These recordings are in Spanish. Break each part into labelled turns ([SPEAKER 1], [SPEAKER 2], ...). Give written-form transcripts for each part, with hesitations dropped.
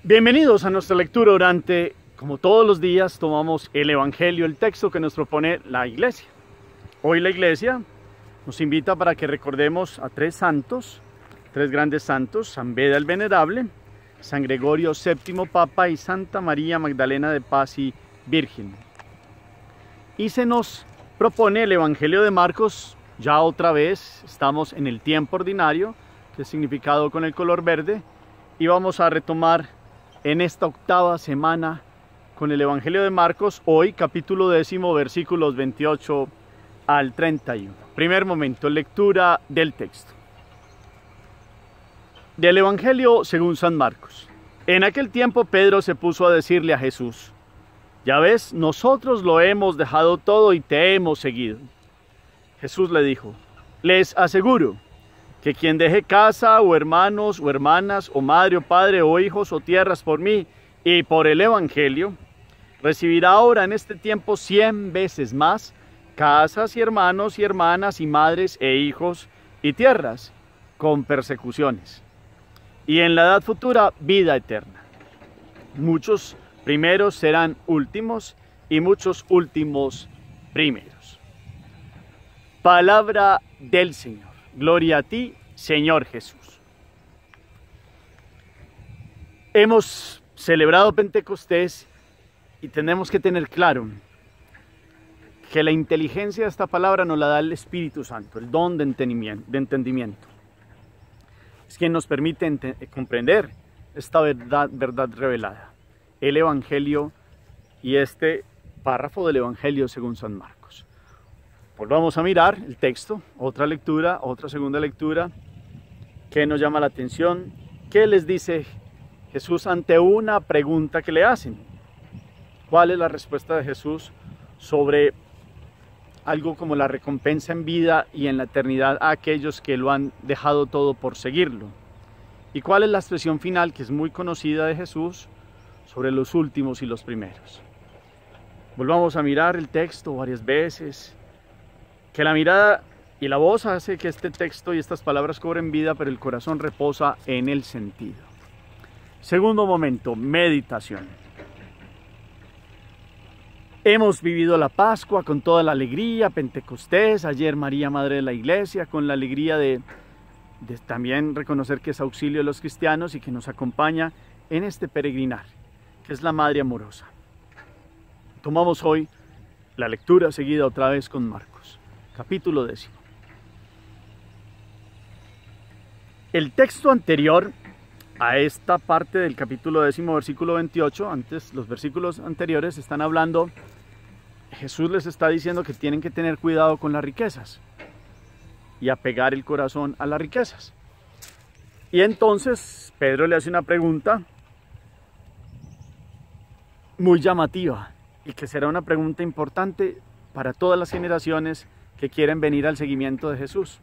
[SPEAKER 1] Bienvenidos a nuestra lectura orante. Como todos los días tomamos el Evangelio, el texto que nos propone la Iglesia. Hoy la Iglesia nos invita para que recordemos a tres santos, tres grandes santos: San Beda el Venerable, San Gregorio VII Papa y Santa María Magdalena de Paz y Virgen. Y se nos propone el Evangelio de Marcos. Ya otra vez estamos en el tiempo ordinario, que es significado con el color verde, y vamos a retomar en esta octava semana con el Evangelio de Marcos, hoy capítulo 10, versículos 28 al 31. Primer momento, lectura del texto. Del Evangelio según San Marcos. En aquel tiempo Pedro se puso a decirle a Jesús: ya ves, nosotros lo hemos dejado todo y te hemos seguido. Jesús le dijo: les aseguro que quien deje casa, o hermanos, o hermanas, o madre, o padre, o hijos, o tierras por mí y por el Evangelio, recibirá ahora en este tiempo 100 veces más casas, y hermanos, y hermanas, y madres, e hijos, y tierras, con persecuciones. Y en la edad futura, vida eterna. Muchos primeros serán últimos, y muchos últimos primeros. Palabra del Señor. Gloria a ti, Señor Jesús. Hemos celebrado Pentecostés y tenemos que tener claro que la inteligencia de esta palabra nos la da el Espíritu Santo, el don de entendimiento. Es quien nos permite comprender esta verdad revelada, el Evangelio y este párrafo del Evangelio según San Marcos. Volvamos a mirar el texto, otra lectura, otra segunda lectura. ¿Qué nos llama la atención? ¿Qué les dice Jesús ante una pregunta que le hacen? ¿Cuál es la respuesta de Jesús sobre algo como la recompensa en vida y en la eternidad a aquellos que lo han dejado todo por seguirlo? ¿Y cuál es la expresión final, que es muy conocida de Jesús, sobre los últimos y los primeros? Volvamos a mirar el texto varias veces. Que la mirada y la voz hace que este texto y estas palabras cobren vida, pero el corazón reposa en el sentido. Segundo momento, meditación. Hemos vivido la Pascua con toda la alegría, Pentecostés, ayer María, Madre de la Iglesia, con la alegría de también reconocer que es auxilio de los cristianos y que nos acompaña en este peregrinar, que es la Madre amorosa. Tomamos hoy la lectura seguida otra vez con Marcos. Capítulo 10. El texto anterior a esta parte del capítulo 10, versículo 28, antes los versículos anteriores están hablando, Jesús les está diciendo que tienen que tener cuidado con las riquezas y apegar el corazón a las riquezas. Y entonces Pedro le hace una pregunta muy llamativa y que será una pregunta importante para todas las generaciones que quieren venir al seguimiento de Jesús.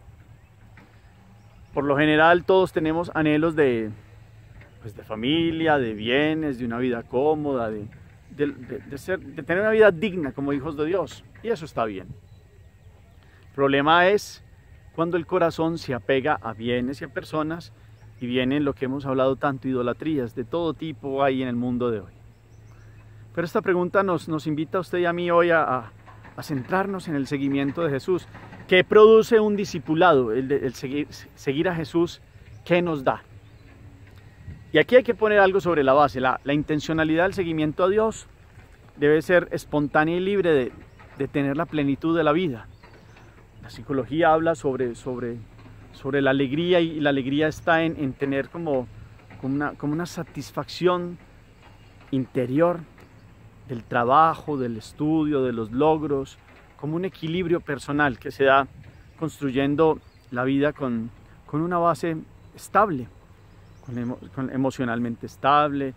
[SPEAKER 1] Por lo general todos tenemos anhelos de familia, de bienes, de una vida cómoda, de tener una vida digna como hijos de Dios, y eso está bien. El problema es cuando el corazón se apega a bienes y a personas, y vienen lo que hemos hablado tanto, idolatrías de todo tipo hay en el mundo de hoy. Pero esta pregunta nos invita a usted y a mí hoy a centrarnos en el seguimiento de Jesús. ¿Qué produce un discipulado? El seguir a Jesús, ¿qué nos da? Y aquí hay que poner algo sobre la base. La intencionalidad del seguimiento a Dios debe ser espontánea y libre de tener la plenitud de la vida. La psicología habla sobre la alegría, y la alegría está en tener como una satisfacción interior del trabajo, del estudio, de los logros, como un equilibrio personal que se da construyendo la vida con una base estable, emocionalmente estable,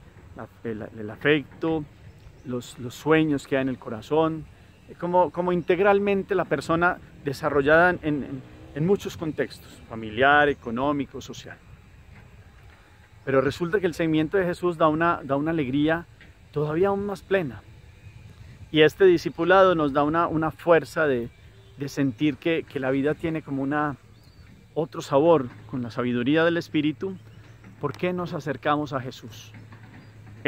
[SPEAKER 1] el afecto, los sueños que hay en el corazón, como integralmente la persona desarrollada en muchos contextos, familiar, económico, social. Pero resulta que el seguimiento de Jesús da una alegría todavía aún más plena. Y este discipulado nos da una fuerza de sentir que la vida tiene como otro sabor con la sabiduría del Espíritu. ¿Por qué nos acercamos a Jesús?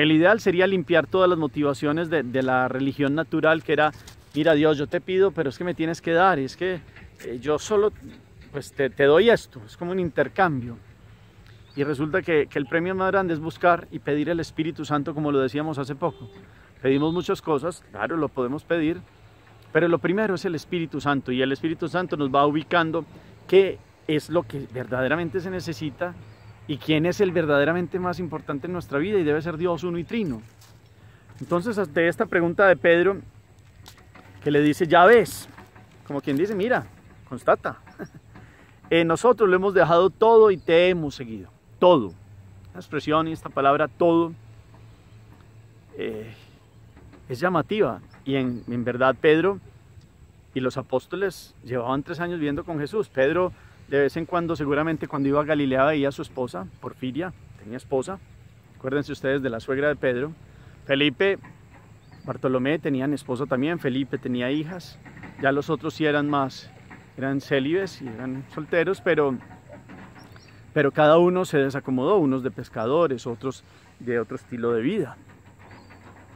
[SPEAKER 1] El ideal sería limpiar todas las motivaciones de la religión natural, que era, mira Dios, yo te pido, pero es que me tienes que dar, es que yo solo pues te doy esto, es como un intercambio. Y resulta que el premio más grande es buscar y pedir el Espíritu Santo, como lo decíamos hace poco. Pedimos muchas cosas, claro, lo podemos pedir, pero lo primero es el Espíritu Santo, y el Espíritu Santo nos va ubicando qué es lo que verdaderamente se necesita y quién es el verdaderamente más importante en nuestra vida, y debe ser Dios uno y trino. Entonces, ante esta pregunta de Pedro, que le dice, ya ves, como quien dice, mira, constata, nosotros lo hemos dejado todo y te hemos seguido, todo. La expresión y esta palabra todo es llamativa, y en verdad Pedro y los apóstoles llevaban 3 años viviendo con Jesús. Pedro de vez en cuando, seguramente cuando iba a Galilea, veía a su esposa, Porfiria, tenía esposa, acuérdense ustedes de la suegra de Pedro. Felipe, Bartolomé tenían esposa también, Felipe tenía hijas, ya los otros sí eran célibes y eran solteros, pero cada uno se desacomodó, unos de pescadores, otros de otro estilo de vida,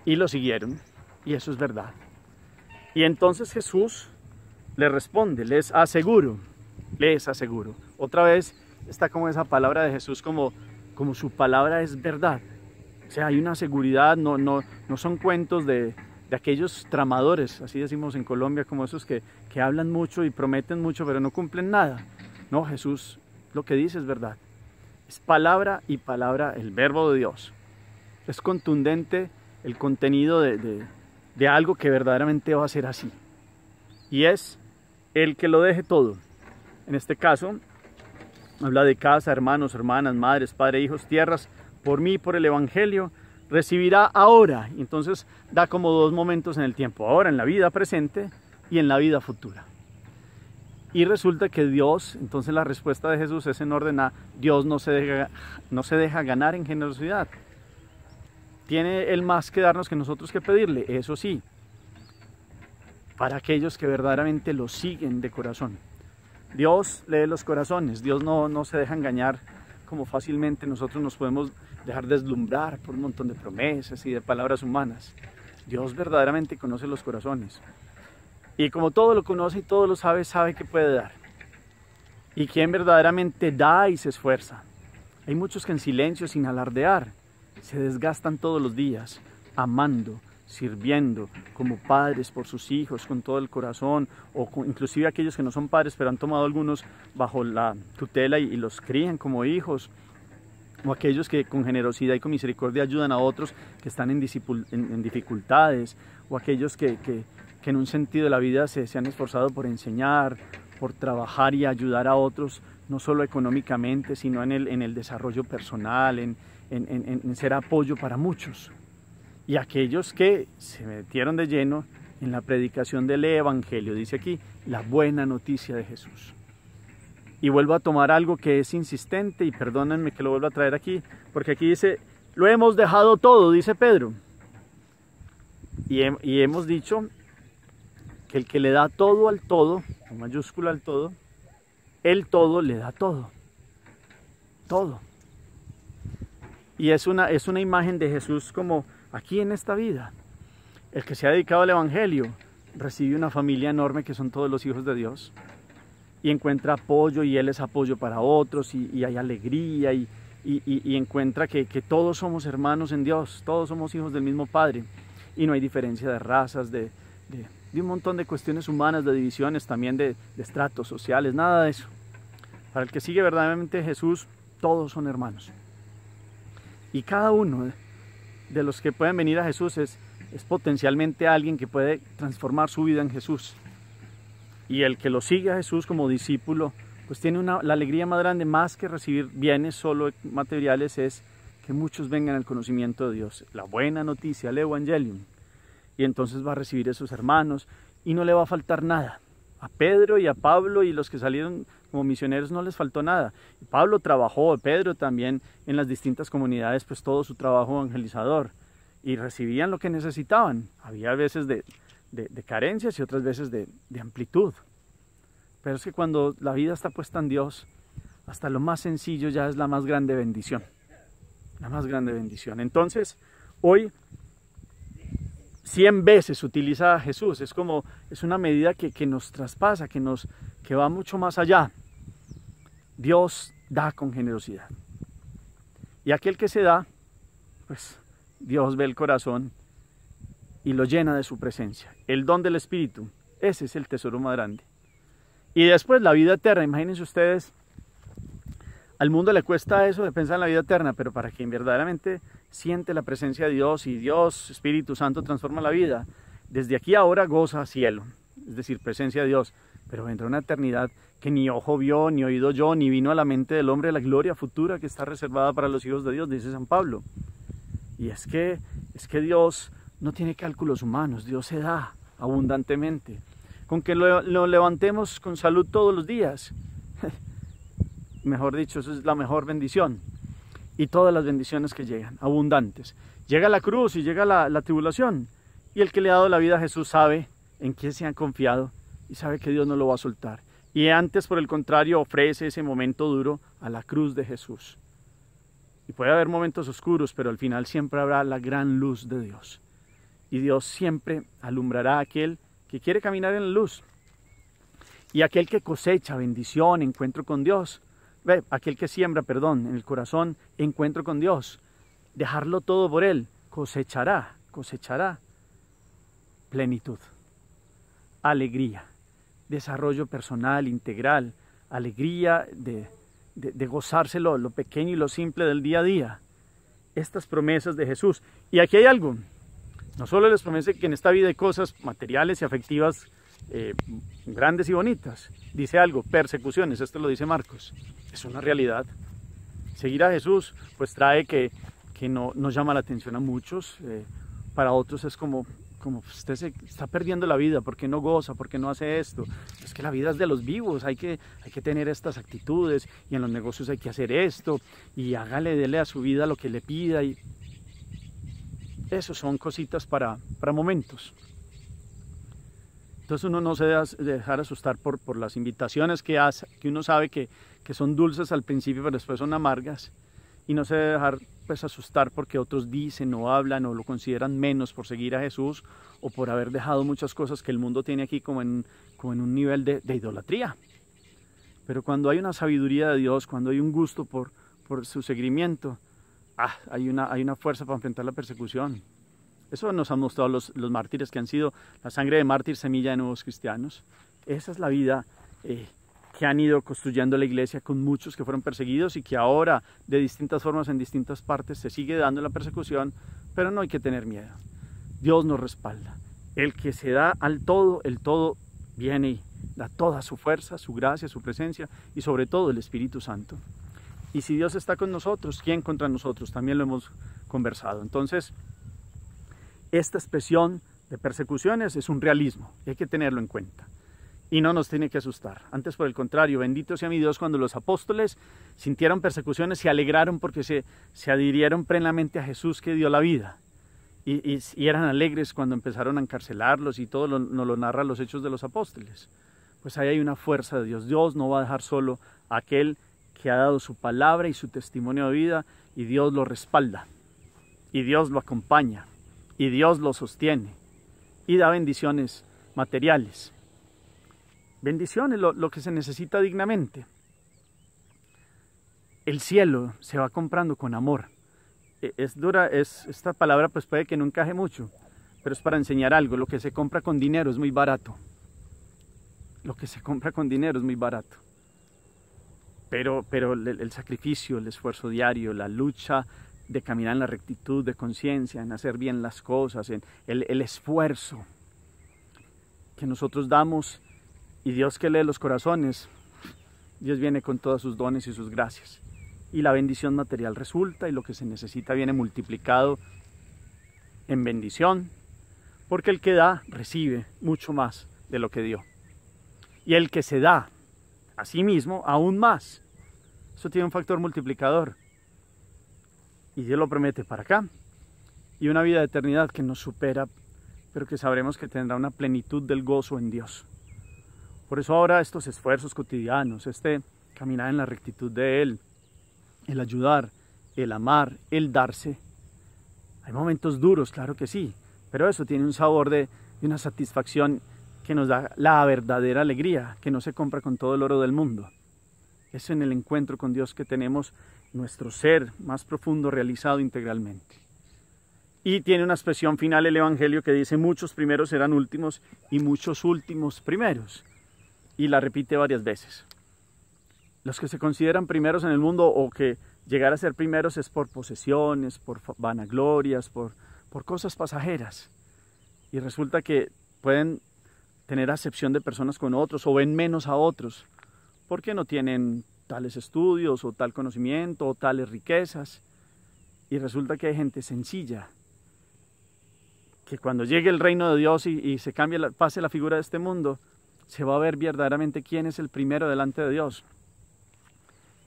[SPEAKER 1] y lo siguieron, y eso es verdad. Y entonces Jesús le responde, les aseguro, otra vez está como esa palabra de Jesús, como su palabra es verdad. O sea, hay una seguridad, no son cuentos de aquellos tramadores, así decimos en Colombia, como esos que hablan mucho y prometen mucho, pero no cumplen nada. No, Jesús lo que dice es verdad. Es palabra y palabra, el verbo de Dios. Es contundente el contenido de algo que verdaderamente va a ser así. Y es el que lo deje todo. En este caso, habla de casa, hermanos, hermanas, madres, padres, hijos, tierras, por mí, por el Evangelio, recibirá ahora. Y entonces da como 2 momentos en el tiempo, ahora en la vida presente y en la vida futura. Y resulta que Dios, entonces la respuesta de Jesús es en orden a Dios no se deja ganar en generosidad. Tiene Él más que darnos que nosotros que pedirle, eso sí, para aquellos que verdaderamente lo siguen de corazón. Dios lee los corazones, Dios no se deja engañar como fácilmente nosotros nos podemos dejar deslumbrar por un montón de promesas y de palabras humanas. Dios verdaderamente conoce los corazones. Y como todo lo conoce y todo lo sabe, sabe que puede dar. Y quien verdaderamente da y se esfuerza. Hay muchos que en silencio, sin alardear, se desgastan todos los días, amando, sirviendo como padres por sus hijos con todo el corazón, o inclusive aquellos que no son padres pero han tomado algunos bajo la tutela y los crían como hijos, o aquellos que con generosidad y con misericordia ayudan a otros que están en dificultades, o aquellos que en un sentido de la vida se han esforzado por enseñar, por trabajar y ayudar a otros, no solo económicamente, sino en el desarrollo personal, en ser apoyo para muchos. Y aquellos que se metieron de lleno en la predicación del Evangelio, dice aquí, la buena noticia de Jesús. Y vuelvo a tomar algo que es insistente, y perdónenme que lo vuelva a traer aquí, porque aquí dice, lo hemos dejado todo, dice Pedro. Y hemos dicho que el que le da todo al todo, con mayúscula al todo, el todo le da todo. Todo. Y es una imagen de Jesús como aquí en esta vida. El que se ha dedicado al Evangelio recibe una familia enorme que son todos los hijos de Dios. Y encuentra apoyo, y Él es apoyo para otros, y hay alegría, y encuentra que todos somos hermanos en Dios, todos somos hijos del mismo Padre. Y no hay diferencia de razas, de un montón de cuestiones humanas, de divisiones, también de estratos sociales, nada de eso. Para el que sigue verdaderamente Jesús, todos son hermanos. Y cada uno de los que pueden venir a Jesús es potencialmente alguien que puede transformar su vida en Jesús. Y el que lo sigue a Jesús como discípulo, pues tiene la alegría más grande, más que recibir bienes solo materiales, es que muchos vengan al conocimiento de Dios. La buena noticia, el Evangelium. Y entonces va a recibir a esos hermanos y no le va a faltar nada. A Pedro y a Pablo y los que salieron como misioneros no les faltó nada. Y Pablo trabajó, Pedro también en las distintas comunidades, pues todo su trabajo evangelizador. Y recibían lo que necesitaban. Había veces de carencias y otras veces de amplitud. Pero es que cuando la vida está puesta en Dios, hasta lo más sencillo ya es la más grande bendición. La más grande bendición. Entonces, Hoy 100 veces utiliza a Jesús, es una medida que nos traspasa, que va mucho más allá. Dios da con generosidad. Y aquel que se da, pues Dios ve el corazón y lo llena de su presencia. El don del Espíritu, ese es el tesoro más grande. Y después la vida eterna, imagínense ustedes, al mundo le cuesta eso de pensar en la vida eterna, pero para quien verdaderamente siente la presencia de Dios y Dios, Espíritu Santo, transforma la vida, desde aquí ahora goza cielo, es decir, presencia de Dios, pero vendrá una eternidad que ni ojo vio, ni oído oyó, ni vino a la mente del hombre la gloria futura que está reservada para los hijos de Dios, dice San Pablo. Y es que Dios no tiene cálculos humanos, Dios se da abundantemente. Con que lo levantemos con salud todos los días, mejor dicho, eso es la mejor bendición. Y todas las bendiciones que llegan, abundantes. Llega la cruz y llega la tribulación. Y el que le ha dado la vida a Jesús sabe en quién se ha confiado y sabe que Dios no lo va a soltar. Y antes, por el contrario, ofrece ese momento duro a la cruz de Jesús. Y puede haber momentos oscuros, pero al final siempre habrá la gran luz de Dios. Y Dios siempre alumbrará a aquel que quiere caminar en la luz. Y aquel que cosecha bendición, encuentro con Dios. Aquel que siembra, en el corazón, encuentro con Dios. Dejarlo todo por Él, cosechará plenitud, alegría, desarrollo personal, integral, alegría de gozarse lo pequeño y lo simple del día a día. Estas promesas de Jesús. Y aquí hay algo, no solo les promete que en esta vida hay cosas materiales y afectivas grandes y bonitas. Dice algo, persecuciones, esto lo dice Marcos, es una realidad. Seguir a Jesús pues trae que no llama la atención a muchos, para otros es como usted se está perdiendo la vida, ¿por qué no goza? ¿Por qué no hace esto? Es que la vida es de los vivos, hay que tener estas actitudes, y en los negocios hay que hacer esto, y dele a su vida lo que le pida, y eso son cositas para momentos. Entonces uno no se debe dejar asustar por las invitaciones que uno sabe que son dulces al principio, pero después son amargas, y no se debe dejar pues asustar porque otros dicen o hablan o lo consideran menos por seguir a Jesús, o por haber dejado muchas cosas que el mundo tiene aquí como en un nivel de idolatría. Pero cuando hay una sabiduría de Dios, cuando hay un gusto por su seguimiento, hay una fuerza para enfrentar la persecución. Eso nos han mostrado los mártires, que han sido la sangre de mártir, semilla de nuevos cristianos. Esa es la vida que han ido construyendo la iglesia, con muchos que fueron perseguidos y que ahora de distintas formas en distintas partes se sigue dando la persecución, pero no hay que tener miedo. Dios nos respalda. El que se da al todo, el todo viene y da toda su fuerza, su gracia, su presencia y sobre todo el Espíritu Santo. Y si Dios está con nosotros, ¿quién contra nosotros? También lo hemos conversado. Entonces, esta expresión de persecuciones es un realismo y hay que tenerlo en cuenta. Y no nos tiene que asustar. Antes, por el contrario, bendito sea mi Dios, cuando los apóstoles sintieron persecuciones, se alegraron porque se adhirieron plenamente a Jesús que dio la vida. Y eran alegres cuando empezaron a encarcelarlos, y todo nos lo narran los Hechos de los Apóstoles. Pues ahí hay una fuerza de Dios. Dios no va a dejar solo a aquel que ha dado su palabra y su testimonio de vida, y Dios lo respalda, y Dios lo acompaña, y Dios lo sostiene, y da bendiciones materiales. Bendiciones, lo que se necesita dignamente. El cielo se va comprando con amor. Es dura, esta palabra pues puede que no encaje mucho, pero es para enseñar algo. Lo que se compra con dinero es muy barato. Lo que se compra con dinero es muy barato. Pero el sacrificio, el esfuerzo diario, la lucha de caminar en la rectitud de conciencia, en hacer bien las cosas, en el esfuerzo que nosotros damos, y Dios que lee los corazones, Dios viene con todos sus dones y sus gracias. Y la bendición material resulta, y lo que se necesita viene multiplicado en bendición, porque el que da recibe mucho más de lo que dio. Y el que se da a sí mismo aún más. Eso tiene un factor multiplicador. Y Dios lo promete para acá. Y una vida de eternidad que nos supera, pero que sabremos que tendrá una plenitud del gozo en Dios. Por eso ahora estos esfuerzos cotidianos, caminar en la rectitud de Él, el ayudar, el amar, el darse, Hay momentos duros, claro que sí, pero eso tiene un sabor de una satisfacción que nos da la verdadera alegría, que no se compra con todo el oro del mundo. Es en el encuentro con Dios que tenemos nuestro ser más profundo realizado integralmente. Y tiene una expresión final el Evangelio que dice: muchos primeros serán últimos y muchos últimos primeros. Y la repite varias veces. Los que se consideran primeros en el mundo, o que llegar a ser primeros, es por posesiones, por vanaglorias, por cosas pasajeras. Y resulta que pueden tener acepción de personas con otros, o ven menos a otros, porque no tienen tales estudios, o tal conocimiento, o tales riquezas. Y resulta que hay gente sencilla, que cuando llegue el reino de Dios y se pase la figura de este mundo, se va a ver verdaderamente quién es el primero delante de Dios.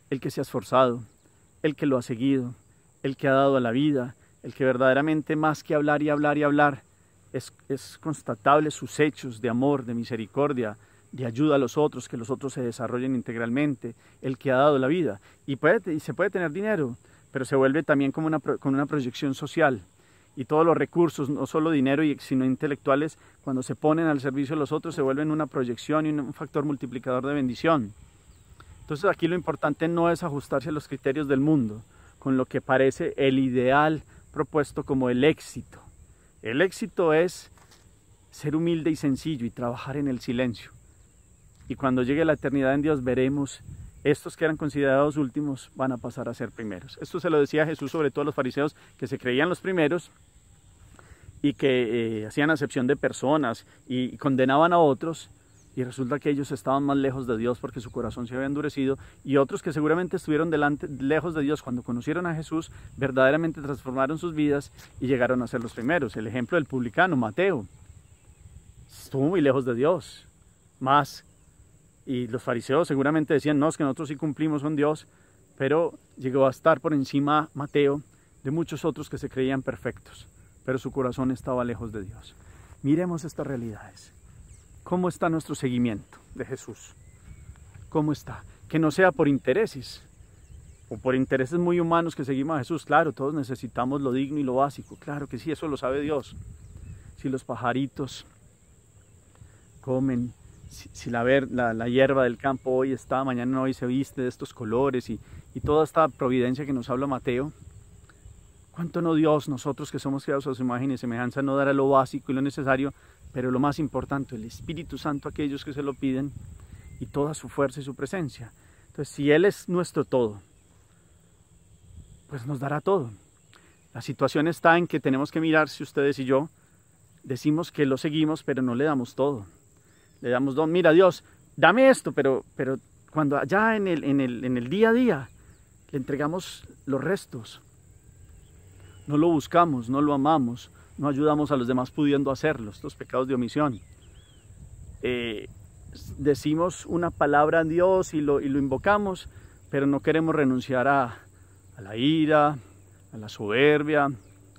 [SPEAKER 1] El que se ha esforzado, el que lo ha seguido, el que ha dado a la vida, el que verdaderamente, más que hablar y hablar y hablar, es constatable sus hechos de amor, de misericordia, de ayuda a los otros, que los otros se desarrollen integralmente, el que ha dado la vida. Y se puede tener dinero, pero se vuelve también como con una proyección social. Y todos los recursos, no solo dinero, sino intelectuales, cuando se ponen al servicio de los otros, se vuelven una proyección y un factor multiplicador de bendición. Entonces aquí lo importante no es ajustarse a los criterios del mundo, con lo que parece el ideal propuesto como el éxito. El éxito es ser humilde y sencillo y trabajar en el silencio. Y cuando llegue la eternidad en Dios, veremos estos que eran considerados últimos van a pasar a ser primeros. Esto se lo decía Jesús sobre todo a los fariseos, que se creían los primeros y que hacían acepción de personas y condenaban a otros, y resulta que ellos estaban más lejos de Dios porque su corazón se había endurecido, y otros que seguramente estuvieron lejos de Dios cuando conocieron a Jesús, verdaderamente transformaron sus vidas y llegaron a ser los primeros. El ejemplo del publicano, Mateo, estuvo muy lejos de Dios, y los fariseos seguramente decían: no, es que nosotros sí cumplimos con Dios, pero llegó a estar por encima Mateo de muchos otros que se creían perfectos, pero su corazón estaba lejos de Dios. Miremos estas realidades. ¿Cómo está nuestro seguimiento de Jesús? ¿Cómo está? Que no sea por intereses, o por intereses muy humanos que seguimos a Jesús. Claro, todos necesitamos lo digno y lo básico, claro que sí, eso lo sabe Dios. Si los pajaritos comen, si la hierba del campo hoy está, mañana no, hoy se viste de estos colores, y toda esta providencia que nos habla Mateo, ¿cuánto no Dios, nosotros que somos creados a su imagen y semejanza, no dará lo básico y lo necesario, pero lo más importante, el Espíritu Santo a aquellos que se lo piden, y toda su fuerza y su presencia? Entonces, si Él es nuestro todo, pues nos dará todo. La situación está en que tenemos que mirar si ustedes y yo decimos que lo seguimos, pero no le damos todo. Le damos mira Dios, dame esto, pero cuando allá en el día a día le entregamos los restos, no lo buscamos, no lo amamos, no ayudamos a los demás pudiendo hacerlo, estos pecados de omisión. Decimos una palabra a Dios y lo invocamos, pero no queremos renunciar a la ira, a la soberbia,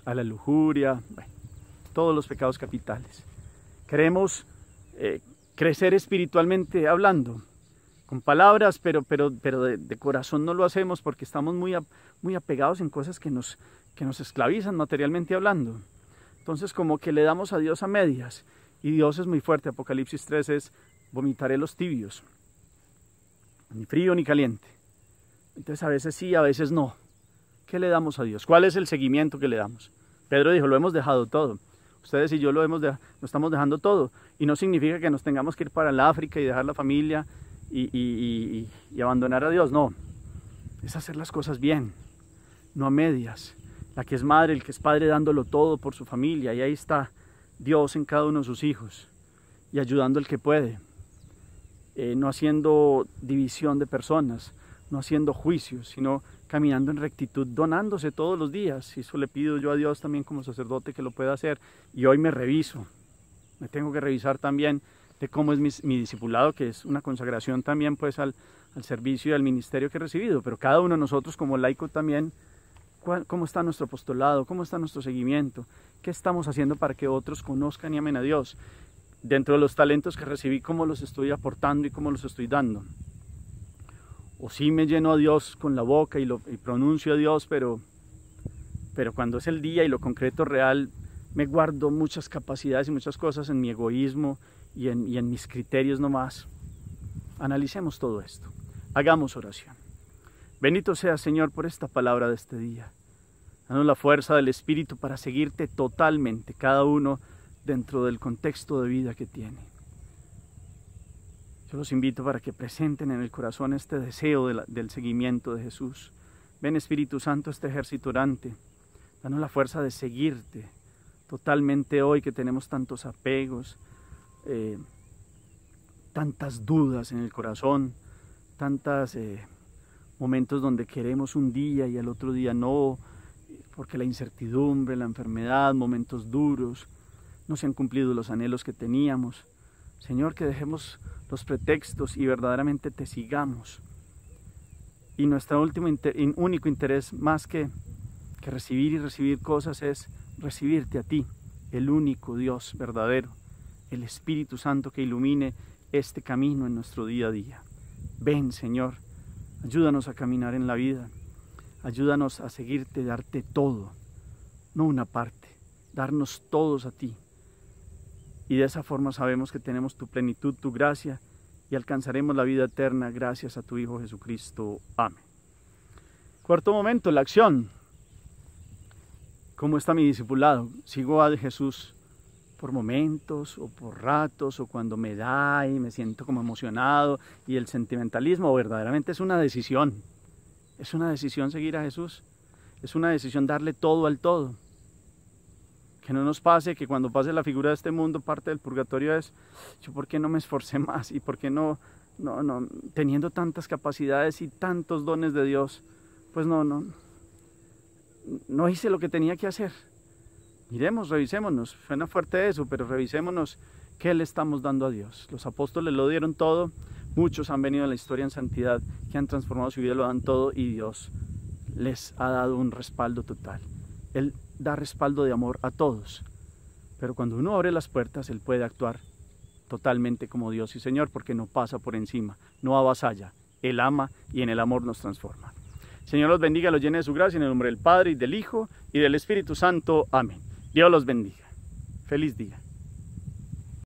[SPEAKER 1] a la lujuria, bueno, todos los pecados capitales. Queremos crecer espiritualmente hablando, con palabras, pero de corazón no lo hacemos porque estamos muy apegados en cosas que nos esclavizan materialmente hablando. Entonces como que le damos a Dios a medias, y Dios es muy fuerte. Apocalipsis 3 es: vomitaré los tibios, ni frío ni caliente. Entonces a veces sí, a veces no. ¿Qué le damos a Dios? ¿Cuál es el seguimiento que le damos? Pedro dijo: lo hemos dejado todo. Ustedes y yo lo estamos dejando todo, y no significa que nos tengamos que ir para el África y dejar la familia y abandonar a Dios. No, es hacer las cosas bien, no a medias. La que es madre, el que es padre, dándolo todo por su familia, y ahí está Dios en cada uno de sus hijos y ayudando al que puede, no haciendo división de personas, no haciendo juicios, sino caminando en rectitud, donándose todos los días. Y eso le pido yo a Dios también como sacerdote, que lo pueda hacer. Y hoy me reviso, me tengo que revisar también de cómo es mi discipulado, que es una consagración también pues al servicio y al ministerio que he recibido. Pero cada uno de nosotros como laico también, ¿cómo está nuestro apostolado? ¿Cómo está nuestro seguimiento? ¿Qué estamos haciendo para que otros conozcan y amen a Dios? Dentro de los talentos que recibí, ¿cómo los estoy aportando y cómo los estoy dando? O sí me lleno a Dios con la boca y pronuncio a Dios, pero pero cuando es el día y lo concreto real, me guardo muchas capacidades y muchas cosas en mi egoísmo y en mis criterios nomás. Analicemos todo esto. Hagamos oración. Bendito seas, Señor, por esta palabra de este día. Danos la fuerza del Espíritu para seguirte totalmente, cada uno dentro del contexto de vida que tiene. Yo los invito para que presenten en el corazón este deseo del seguimiento de Jesús. Ven, Espíritu Santo, este ejército orante. Danos la fuerza de seguirte totalmente hoy que tenemos tantos apegos, tantas dudas en el corazón, tantos momentos donde queremos un día y al otro día no, porque la incertidumbre, la enfermedad, momentos duros, no se han cumplido los anhelos que teníamos. Señor, que dejemos los pretextos y verdaderamente te sigamos. Y nuestro único interés, más que recibir y recibir cosas, es recibirte a ti, el único Dios verdadero, el Espíritu Santo que ilumine este camino en nuestro día a día. Ven, Señor, ayúdanos a caminar en la vida, ayúdanos a seguirte, darte todo, no una parte, darnos todos a ti. Y de esa forma sabemos que tenemos tu plenitud, tu gracia, y alcanzaremos la vida eterna gracias a tu Hijo Jesucristo. Amén. Cuarto momento, la acción. ¿Cómo está mi discipulado? ¿Sigo a Jesús por momentos o por ratos o cuando me da y me siento como emocionado y el sentimentalismo? ¿O verdaderamente es una decisión? Es una decisión seguir a Jesús. Es una decisión darle todo al todo. Que no nos pase que cuando pase la figura de este mundo, parte del purgatorio es, yo por qué no me esforcé más y por qué no, teniendo tantas capacidades y tantos dones de Dios, pues no hice lo que tenía que hacer. Miremos, revisémonos, suena fuerte eso, pero revisémonos qué le estamos dando a Dios. Los apóstoles lo dieron todo, muchos han venido en la historia en santidad, que han transformado su vida, lo dan todo y Dios les ha dado un respaldo total. Él da respaldo de amor a todos, pero cuando uno abre las puertas, Él puede actuar totalmente como Dios y Señor, porque no pasa por encima, no avasalla, Él ama y en el amor nos transforma. Señor los bendiga, los llene de su gracia, en el nombre del Padre y del Hijo y del Espíritu Santo. Amén. Dios los bendiga. Feliz día.